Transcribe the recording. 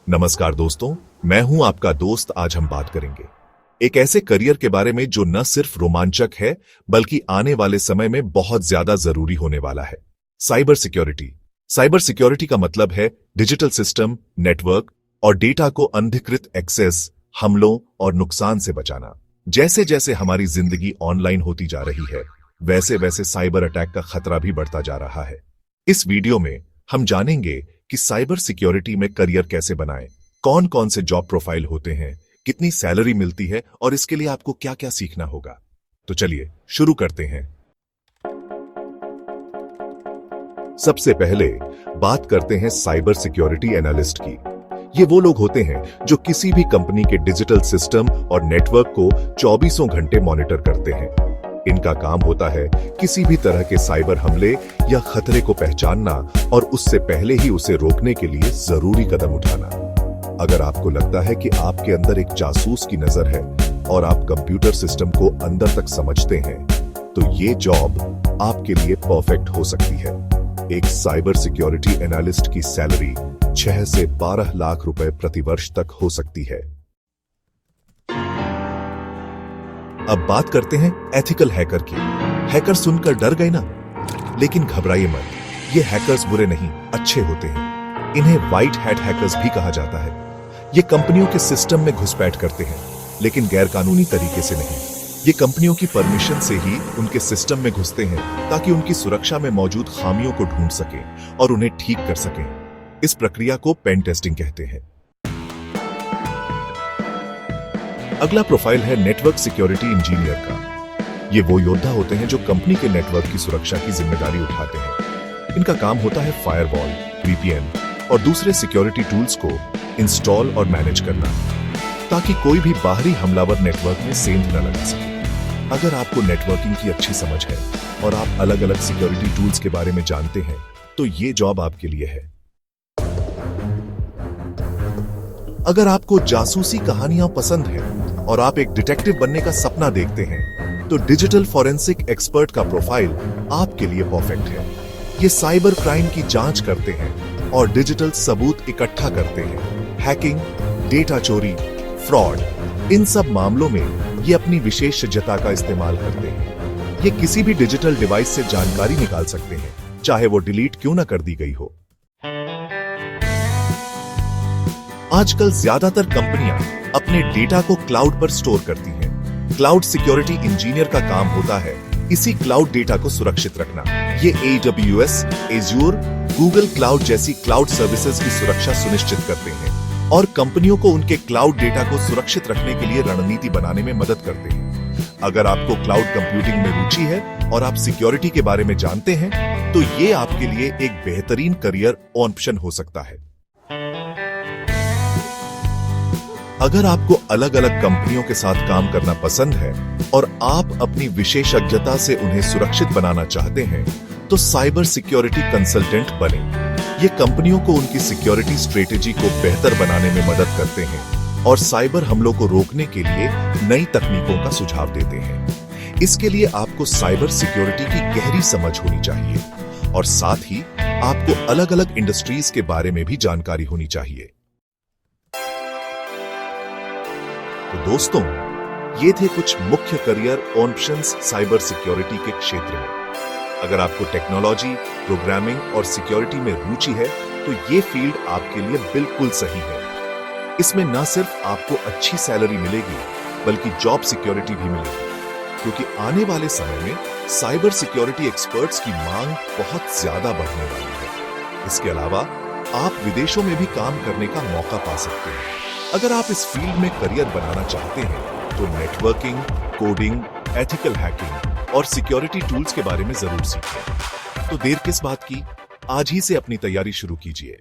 नमस्कार दोस्तों, मैं हूं आपका दोस्त। आज हम बात करेंगे एक ऐसे करियर के बारे में जो न सिर्फ रोमांचक है बल्कि आने वाले समय में बहुत ज्यादा जरूरी होने वाला है। Cyber security. साइबर सिक्योरिटी का मतलब है डिजिटल सिस्टम, नेटवर्क और डेटा को अनधिकृत एक्सेस, हमलों और नुकसान से बचाना। जैसे जैसे हमारी जिंदगी ऑनलाइन होती जा रही है, वैसे वैसे साइबर अटैक का खतरा भी बढ़ता जा रहा है। इस वीडियो में हम जानेंगे कि साइबर सिक्योरिटी में करियर कैसे बनाएं, कौन कौन से जॉब प्रोफाइल होते हैं, कितनी सैलरी मिलती है और इसके लिए आपको क्या क्या सीखना होगा। तो चलिए शुरू करते हैं। सबसे पहले बात करते हैं साइबर सिक्योरिटी एनालिस्ट की। ये वो लोग होते हैं जो किसी भी कंपनी के डिजिटल सिस्टम और नेटवर्क को 24 घंटे मॉनिटर करते हैं। इनका काम होता है किसी भी तरह के साइबर हमले या खतरे को पहचानना और उससे पहले ही उसे रोकने के लिए जरूरी कदम उठाना। अगर आपको लगता है कि आपके अंदर एक जासूस की नजर है और आप कंप्यूटर सिस्टम को अंदर तक समझते हैं, तो ये जॉब आपके लिए परफेक्ट हो सकती है। एक साइबर सिक्योरिटी एनालिस्ट की सैलरी 6 से 12 लाख रुपए प्रति वर्ष तक हो सकती है। अब बात करते हैं एथिकल हैकर की। हैकर सुनकर डर गए ना? लेकिन घबराइए मत, ये हैकर्स बुरे नहीं, अच्छे होते हैं। इन्हें व्हाइट हैट हैकर्स भी कहा जाता है। ये कंपनियों के सिस्टम में घुसपैठ करते हैं, लेकिन गैरकानूनी तरीके से नहीं। ये कंपनियों की परमिशन से ही उनके सिस्टम में घुसते हैं ताकि उनकी सुरक्षा में मौजूद खामियों को ढूंढ सकें और उन्हें ठीक कर सकें। इस प्रक्रिया को पेन टेस्टिंग कहते हैं। अगला प्रोफाइल है नेटवर्क सिक्योरिटी इंजीनियर का। ये वो योद्धा होते हैं जो कंपनी के नेटवर्क की सुरक्षा की जिम्मेदारी उठाते हैं। इनका काम होता है फायरवॉल, वीपीएन और दूसरे सिक्योरिटी टूल्स को इंस्टॉल और मैनेज करना, ताकि कोई भी बाहरी हमलावर नेटवर्क में सेंध न लगा सके। अगर आपको नेटवर्किंग की अच्छी समझ है और आप अलग अलग सिक्योरिटी टूल्स के बारे में जानते हैं, तो ये जॉब आपके लिए है। अगर आपको जासूसी कहानियां पसंद है और आप एक डिटेक्टिव बनने का सपना देखते हैं, तो डिजिटल फॉरेंसिक एक्सपर्ट का प्रोफाइल आपके लिए परफेक्ट है। ये साइबर क्राइम की जांच करते हैं और डिजिटल सबूत इकट्ठा करते हैं। हैकिंग, डेटा चोरी, फ्रॉड, इन सब मामलों में ये अपनी विशेषज्ञता का इस्तेमाल करते हैं। ये किसी भी डिजिटल डिवाइस से जानकारी निकाल सकते हैं, चाहे वो डिलीट क्यों ना कर दी गई हो। आजकल ज्यादातर कंपनियां अपने डेटा को क्लाउड पर स्टोर करती हैं। क्लाउड सिक्योरिटी इंजीनियर का काम होता है इसी क्लाउड डेटा को सुरक्षित रखना। ये AWS, Azure, Google क्लाउड जैसी क्लाउड सर्विसेज की सुरक्षा सुनिश्चित करते हैं और कंपनियों को उनके क्लाउड डेटा को सुरक्षित रखने के लिए रणनीति बनाने में मदद करते हैं। अगर आपको क्लाउड कंप्यूटिंग में रुचि है और आप सिक्योरिटी के बारे में जानते हैं, तो ये आपके लिए एक बेहतरीन करियर ऑप्शन हो सकता है। अगर आपको अलग अलग कंपनियों के साथ काम करना पसंद है और आप अपनी विशेषज्ञता से उन्हें सुरक्षित बनाना चाहते हैं, तो साइबर सिक्योरिटी कंसल्टेंट बने। ये कंपनियों को उनकी सिक्योरिटी स्ट्रेटेजी को बेहतर बनाने में मदद करते हैं और साइबर हमलों को रोकने के लिए नई तकनीकों का सुझाव देते हैं। इसके लिए आपको साइबर सिक्योरिटी की गहरी समझ होनी चाहिए और साथ ही आपको अलग अलग इंडस्ट्रीज के बारे में भी जानकारी होनी चाहिए। तो दोस्तों, ये थे कुछ मुख्य करियर ऑप्शंस साइबर सिक्योरिटी के क्षेत्र में। अगर आपको टेक्नोलॉजी, प्रोग्रामिंग और सिक्योरिटी में रुचि है, तो ये फील्ड आपके लिए बिल्कुल सही है। इसमें न सिर्फ आपको अच्छी सैलरी मिलेगी, बल्कि जॉब सिक्योरिटी भी मिलेगी, क्योंकि आने वाले समय में साइबर सिक्योरिटी एक्सपर्ट्स की मांग बहुत ज्यादा बढ़ने वाली है। इसके अलावा आप विदेशों में भी काम करने का मौका पा सकते हैं। अगर आप इस फील्ड में करियर बनाना चाहते हैं, तो नेटवर्किंग, कोडिंग, एथिकल हैकिंग और सिक्योरिटी टूल्स के बारे में जरूर सीखें। तो देर किस बात की, आज ही से अपनी तैयारी शुरू कीजिए।